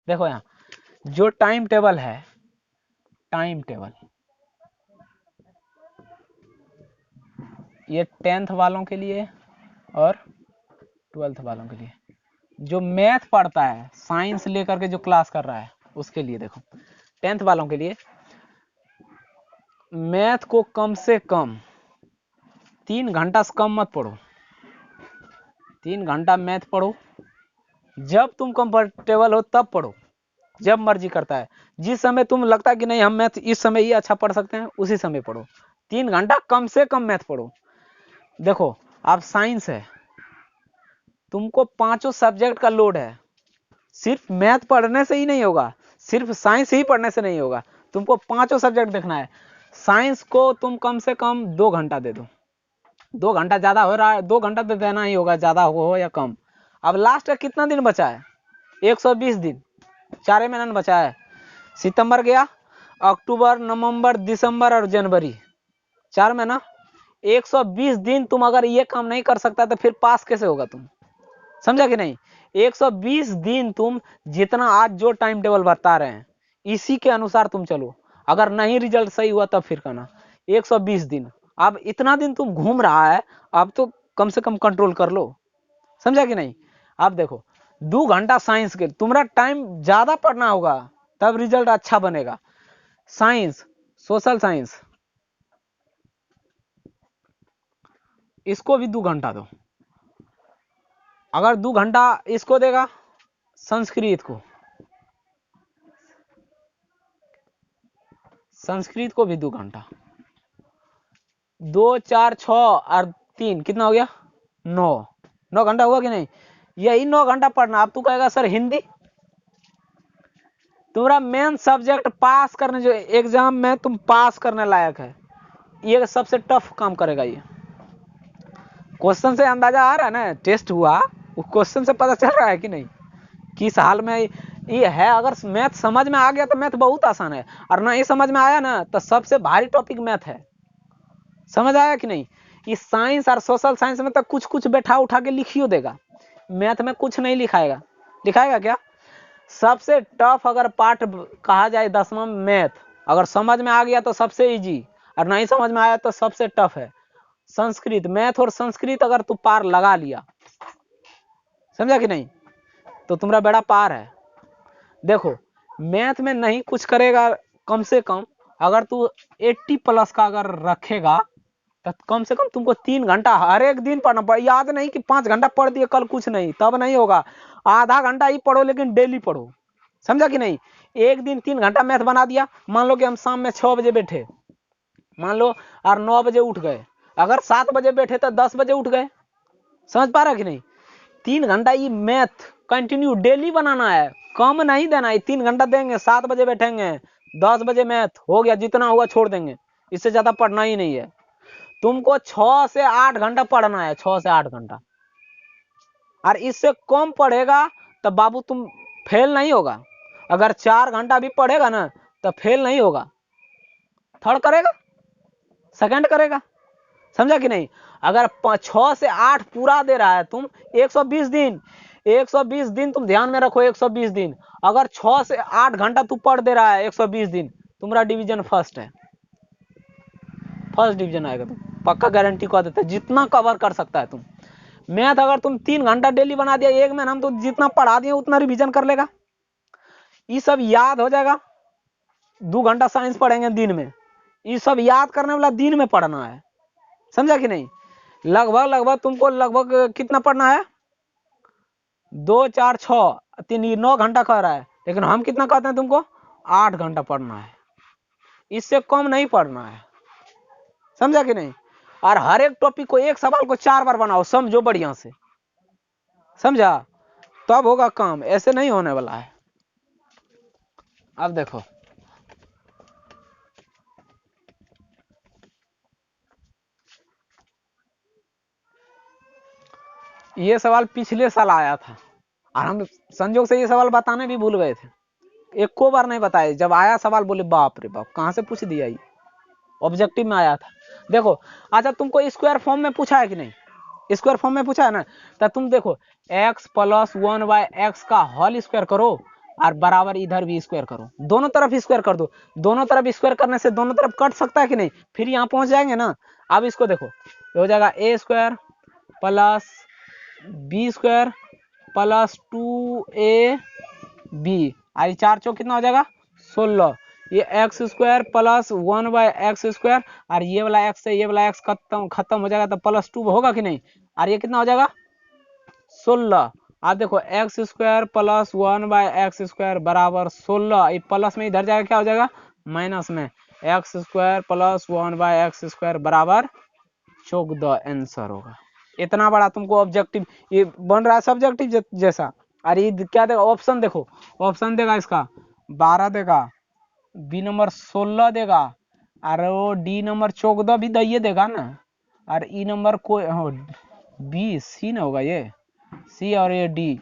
देखो यहाँ जो टाइम टेबल है, टाइम टेबल ये 10th वालों के लिए और 12th वालों के लिए। जो मैथ पढ़ता है, साइंस लेकर के जो क्लास कर रहा है उसके लिए देखो 10th वालों के लिए मैथ को कम से कम 3 घंटा से कम मत पढ़ो। 3 घंटा मैथ पढ़ो, जब तुम कंफर्टेबल हो तब पढ़ो, जब मर्जी करता है। जिस समय तुम लगता है कि नहीं हम मैथ इस समय ही अच्छा पढ़ सकते हैं, उसी समय पढ़ो। 3 घंटा कम से कम मैथ पढ़ो। देखो अब साइंस है, तुमको 5 सब्जेक्ट का लोड है। सिर्फ मैथ पढ़ने से ही नहीं होगा, सिर्फ साइंस ही पढ़ने से नहीं होगा, तुमको 5 सब्जेक्ट देखना है। साइंस को तुम कम से कम 2 घंटा दे दो। 2 घंटा ज्यादा हो रहा है, 2 घंटा तो देना ही होगा, ज्यादा हो या कम। अब लास्ट का कितना दिन बचा है? 120 दिन, 4 महीना बचा है। सितंबर गया, अक्टूबर, नवंबर, दिसंबर और जनवरी, 4 महीना। 120 दिन तुम अगर ये काम नहीं कर सकता तो फिर पास कैसे होगा तुम? समझा कि नहीं? 120 दिन तुम जितना आज जो टाइम टेबल बता रहे हैं इसी के अनुसार तुम चलो। अगर नहीं रिजल्ट सही हुआ तब फिर कहना। 120 दिन, अब इतना दिन तुम घूम रहा है, अब तो कम से कम कंट्रोल कर लो। समझा कि नहीं? अब देखो 2 घंटा साइंस के, तुम्हारा टाइम ज्यादा पढ़ना होगा तब रिजल्ट अच्छा बनेगा। साइंस, सोशल साइंस, इसको भी 2 घंटा दो। अगर 2 घंटा इसको देगा, संस्कृत को, संस्कृत को भी 2 घंटा। 2 4 6 और 3 कितना हो गया? 9 घंटा हुआ कि नहीं? यही 9 घंटा पढ़ना। अब तू कहेगा सर हिंदी, तुम्हारा मेन सब्जेक्ट पास करने, जो एग्जाम में तुम पास करने लायक है, ये सबसे टफ काम करेगा। ये क्वेश्चन से अंदाजा आ रहा है ना, टेस्ट हुआ वो क्वेश्चन से पता चल रहा है कि नहीं किस हाल में ये है। अगर मैथ समझ में आ गया तो मैथ बहुत आसान है, और नहीं समझ में आया ना तो सबसे भारी टॉपिक मैथ है। समझ आया कि नहीं? इस साइंस और सोशल साइंस में तो कुछ कुछ बैठा उठा के लिखियो देगा, मैथ में कुछ नहीं लिखाएगा। लिखाएगा क्या? सबसे टफ अगर पार्ट कहा जाए 10वां में मैथ, अगर समझ में आ गया तो सबसे इजी, और नहीं समझ में आया तो सबसे टफ है संस्कृत। मैथ और संस्कृत अगर तू पार लगा लिया, समझा कि नहीं, तो तुम्हारा बड़ा पार है। देखो मैथ में नहीं कुछ करेगा, कम से कम अगर तू 80+ का अगर रखेगा तो कम से कम तुमको 3 घंटा हर एक दिन पढ़ना पड़ेगा। याद नहीं कि 5 घंटा पढ़ दिए कल कुछ नहीं, तब नहीं होगा। आधा घंटा ही पढ़ो लेकिन डेली पढ़ो। समझा कि नहीं? एक दिन 3 घंटा मैथ बना दिया। मान लो कि हम शाम में 6 बजे बैठे, मान लो, और 9 बजे उठ गए। अगर 7 बजे बैठे तो 10 बजे उठ गए। समझ पा रहा कि नहीं? 3 घंटा ये मैथ कंटिन्यू डेली बनाना है, कम नहीं देना है। 3 घंटा देंगे, 7 बजे बैठेंगे, 10 बजे मैथ हो गया, जितना हुआ छोड़ देंगे, इससे ज्यादा पढ़ना ही नहीं है। तुमको 6 से 8 घंटा पढ़ना है, 6 से 8 घंटा। और इससे कम पढ़ेगा तो बाबू तुम फेल नहीं होगा। अगर 4 घंटा भी पढ़ेगा ना तो फेल नहीं होगा, थर्ड करेगा, सेकंड करेगा। समझा कि नहीं? अगर 6 से 8 पूरा दे रहा है तुम, 120 दिन, 120 दिन तुम ध्यान में रखो। 120 दिन अगर 6 से 8 घंटा तू पढ़ दे रहा है, 120 दिन, तुम्हारा डिवीजन फर्स्ट है, फर्स्ट डिवीजन आएगा। तुम पक्का गारंटी कर देता है, जितना कवर कर सकता है तुम। मैथ अगर तुम 3 घंटा डेली बना दिया, एक महीना हम तो जितना पढ़ा दिए उतना रिवीजन कर लेगा, ये सब याद हो जाएगा। 2 घंटा साइंस पढ़ेंगे दिन में, ये सब याद करने वाला दिन में पढ़ना है। समझा कि नहीं? लगभग तुमको लगभग कितना पढ़ना है? 2 4 6 3, 9 घंटा कह रहा है, लेकिन हम कितना कहते हैं तुमको? 8 घंटा पढ़ना है, इससे कम नहीं पढ़ना है। समझा कि नहीं? और हर एक टॉपिक को, एक सवाल को 4 बार बनाओ, समझो बढ़िया से। समझा? तब होगा काम, ऐसे नहीं होने वाला है। अब देखो ये सवाल पिछले साल आया था, और हम संजोग से ये सवाल बताने भी भूल गए थे, एक को बार नहीं बताए। जब आया सवाल बोले बाप रे बाप, कहां से पूछ दिया, ये ऑब्जेक्टिव में आया था। देखो अच्छा, तुमको स्क्वायर फॉर्म में पूछा है कि नहीं? स्क्वायर फॉर्म में पूछा है ना, तो तुम देखो x + 1/x का होल स्क्वायर करो और बराबर इधर भी स्क्वायर करो, दोनों तरफ स्क्वायर कर दो। दोनों तरफ स्क्वायर करने से दोनों तरफ कट सकता है कि नहीं, फिर यहाँ पहुंच जाएंगे ना। अब इसको देखो, ये हो जाएगा A square plus B square plus 2ab, आई 4 चौक कितना हो जाएगा 16। ये x square plus 1/x square, और ये वाला एक्स से ये वाला एक्स खत्म हो जाएगा तो प्लस 2 होगा कि नहीं, और ये कितना हो जाएगा 16। आप देखो x square plus 1/x square बराबर 16, ये प्लस में इधर जाएगा क्या हो जाएगा माइनस में, x square plus 1/x square बराबर 14 आंसर होगा। इतना बड़ा तुमको ऑब्जेक्टिव ये बन रहा है सब्जेक्टिव जैसा। अरे ये क्या देगा ऑप्शन, देखो ऑप्शन देगा इसका 12 देगा, बी नंबर 16 देगा, और वो डी नंबर 14 भी दइए देगा ना, और ई नंबर कोई बी सी ना होगा, ये सी और ये डी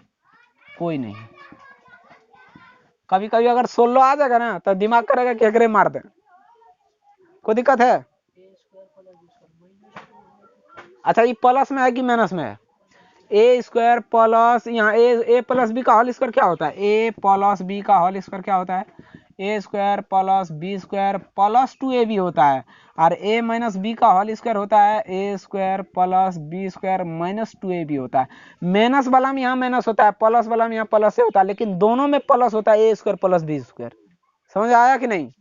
कोई नहीं। कभी कभी अगर 16 आ जाएगा ना तो दिमाग करेगा कि एकरे मार दे, कोई दिक्कत है। अच्छा ये प्लस में है कि माइनस में है, ए स्क्वायर प्लस यहाँ ए प्लस बी का होल स्क्वायर क्या होता है, ए प्लस बी का होल स्क्वायर क्या होता है, A square plus B square plus 2ab होता है, और ए माइनस बी का होल स्क्वायर होता है A square plus B square minus 2ab होता है। माइनस वाला में यहाँ माइनस होता है, प्लस वाला में यहाँ प्लस से होता है, लेकिन दोनों में प्लस होता है A square plus B square. समझ आया कि नहीं,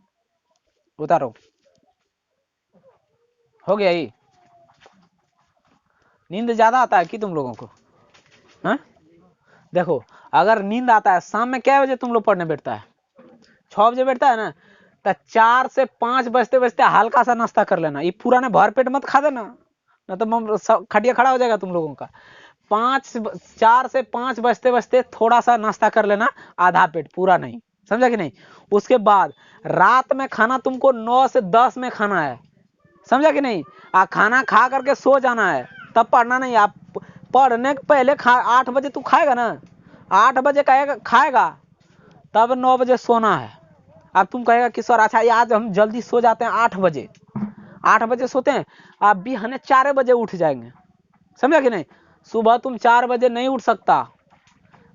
उतारो हो गया। ये नींद ज्यादा आता है कि तुम लोगों को, हाँ देखो अगर नींद आता है शाम में क्या बजे तुम लोग पढ़ने बैठता है, 6 बजे बैठता है ना, तो 4 से 5 बजते बजते हल्का सा नाश्ता कर लेना, ये पूरा ने भर पेट मत खा देना, ना तो खटिया खड़ा हो जाएगा तुम लोगों का। 4 से 5 बजते बजते थोड़ा सा नाश्ता कर लेना, आधा पेट पूरा नहीं, समझा कि नहीं। उसके बाद रात में खाना तुमको 9 से 10 में खाना है, समझा कि नहीं। खाना खा करके सो जाना है, तब पढ़ना नहीं। आप पढ़ने के पहले 8 बजे तू खाएगा ना, 8 बजे खाएगा तब 9 बजे सोना है। अब तुम कहेगा कि सर अच्छा आज हम जल्दी सो जाते हैं 8 बजे, 8 बजे सोते हैं, आप भी हमें 4 बजे उठ जाएंगे, समझा कि नहीं। सुबह तुम 4 बजे नहीं उठ सकता,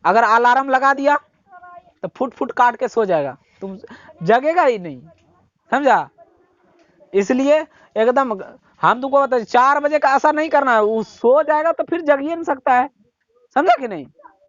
अगर अलार्म लगा दिया तो फुट फुट काट के सो जाएगा, तुम जगेगा ही नहीं, समझा। इसलिए एकदम हम तुमको बताते 4 बजे का ऐसा नहीं करना है, वो सो जाएगा तो फिर जग ही नहीं सकता है, समझा कि नहीं।